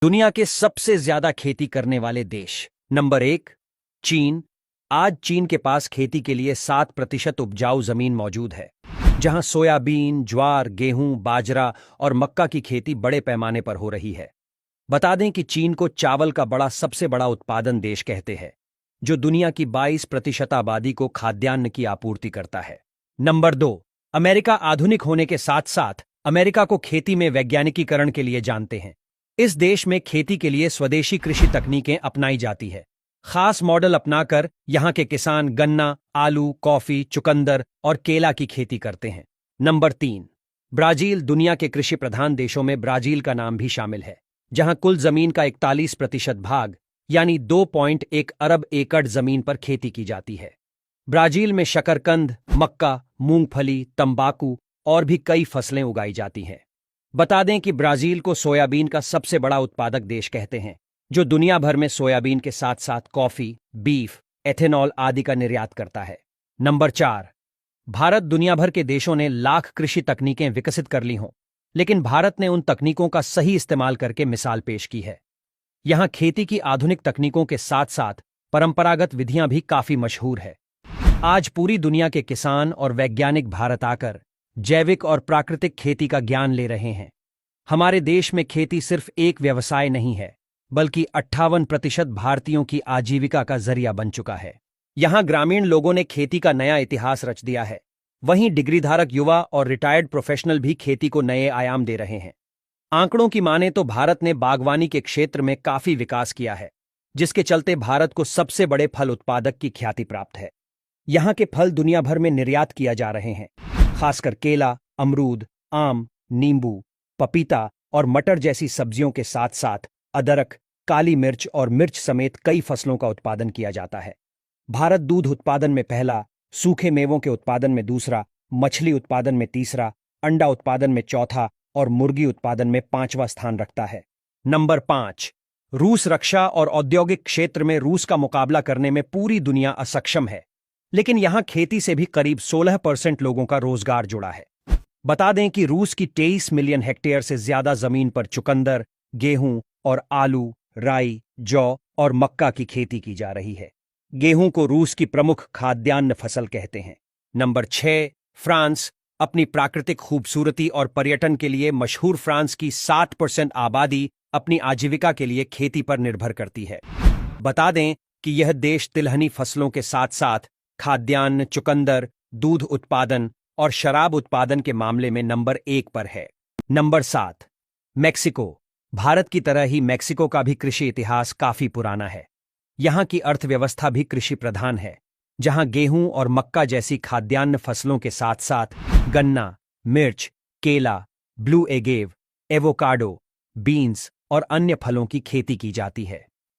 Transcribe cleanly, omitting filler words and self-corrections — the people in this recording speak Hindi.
दुनिया के सबसे ज्यादा खेती करने वाले देश। नंबर 1, चीन। आज चीन के पास खेती के लिए 7% उपजाऊ जमीन मौजूद है, जहां सोयाबीन, ज्वार, गेहूं, बाजरा और मक्का की खेती बड़े पैमाने पर हो रही है। बता दें कि चीन को चावल का सबसे बड़ा उत्पादन देश कहते हैं, जो दुनिया की 22% आबादी को खाद्यान्न की आपूर्ति करता है। Number 2, America. आधुनिक होने के साथ साथ अमेरिका को खेती में वैज्ञानिकीकरण के लिए जानते हैं। इस देश में खेती के लिए स्वदेशी कृषि तकनीकें अपनाई जाती है। खास मॉडल अपनाकर यहां के किसान गन्ना, आलू, कॉफी, चुकंदर और केला की खेती करते हैं। Number 3, Brazil. दुनिया के कृषि प्रधान देशों में ब्राजील का नाम भी शामिल है, जहां कुल जमीन का 41% भाग यानी 2.1 अरब एकड़ जमीन पर खेती की जाती है। ब्राजील में शकरकंद, मक्का, मूंगफली, तंबाकू और भी कई फसलें उगाई जाती हैं। बता दें कि ब्राजील को सोयाबीन का सबसे बड़ा उत्पादक देश कहते हैं, जो दुनिया भर में सोयाबीन के साथ साथ कॉफी, बीफ, एथेनॉल आदि का निर्यात करता है। नंबर 4, भारत। दुनिया भर के देशों ने लाख कृषि तकनीकें विकसित कर ली हों, लेकिन भारत ने उन तकनीकों का सही इस्तेमाल करके मिसाल पेश की है। यहां खेती की आधुनिक तकनीकों के साथ साथ परंपरागत विधियां भी काफी मशहूर है। आज पूरी दुनिया के किसान और वैज्ञानिक भारत आकर जैविक और प्राकृतिक खेती का ज्ञान ले रहे हैं। हमारे देश में खेती सिर्फ एक व्यवसाय नहीं है, बल्कि 58% भारतीयों की आजीविका का जरिया बन चुका है। यहां ग्रामीण लोगों ने खेती का नया इतिहास रच दिया है। वहीं डिग्रीधारक युवा और रिटायर्ड प्रोफेशनल भी खेती को नए आयाम दे रहे हैं। आंकड़ों की माने तो भारत ने बागवानी के क्षेत्र में काफी विकास किया है, जिसके चलते भारत को सबसे बड़े फल उत्पादक की ख्याति प्राप्त है। यहां के फल दुनिया भर में निर्यात किया जा रहे हैं, खासकर केला, अमरूद, आम, नींबू, पपीता और मटर जैसी सब्जियों के साथ साथ अदरक, काली मिर्च और मिर्च समेत कई फसलों का उत्पादन किया जाता है। भारत दूध उत्पादन में पहला, सूखे मेवों के उत्पादन में दूसरा, मछली उत्पादन में तीसरा, अंडा उत्पादन में चौथा और मुर्गी उत्पादन में 5वां स्थान रखता है। नंबर 5, रूस। रक्षा और औद्योगिक क्षेत्र में रूस का मुकाबला करने में पूरी दुनिया असक्षम है, लेकिन यहां खेती से भी करीब 16% लोगों का रोजगार जुड़ा है। बता दें कि रूस की 23 मिलियन हेक्टेयर से ज्यादा जमीन पर चुकंदर, गेहूं और आलू, राई, जौ और मक्का की खेती की जा रही है। गेहूं को रूस की प्रमुख खाद्यान्न फसल कहते हैं। Number 6, France. अपनी प्राकृतिक खूबसूरती और पर्यटन के लिए मशहूर फ्रांस की 60% आबादी अपनी आजीविका के लिए खेती पर निर्भर करती है। बता दें कि यह देश तिलहनी फसलों के साथ साथ खाद्यान्न, चुकंदर, दूध उत्पादन और शराब उत्पादन के मामले में नंबर 1 पर है। Number 7, Mexico. भारत की तरह ही मेक्सिको का भी कृषि इतिहास काफी पुराना है। यहां की अर्थव्यवस्था भी कृषि प्रधान है, जहां गेहूं और मक्का जैसी खाद्यान्न फसलों के साथ साथ गन्ना, मिर्च, केला, ब्लू एगेव, एवोकाडो, बीन्स और अन्य फलों की खेती की जाती है।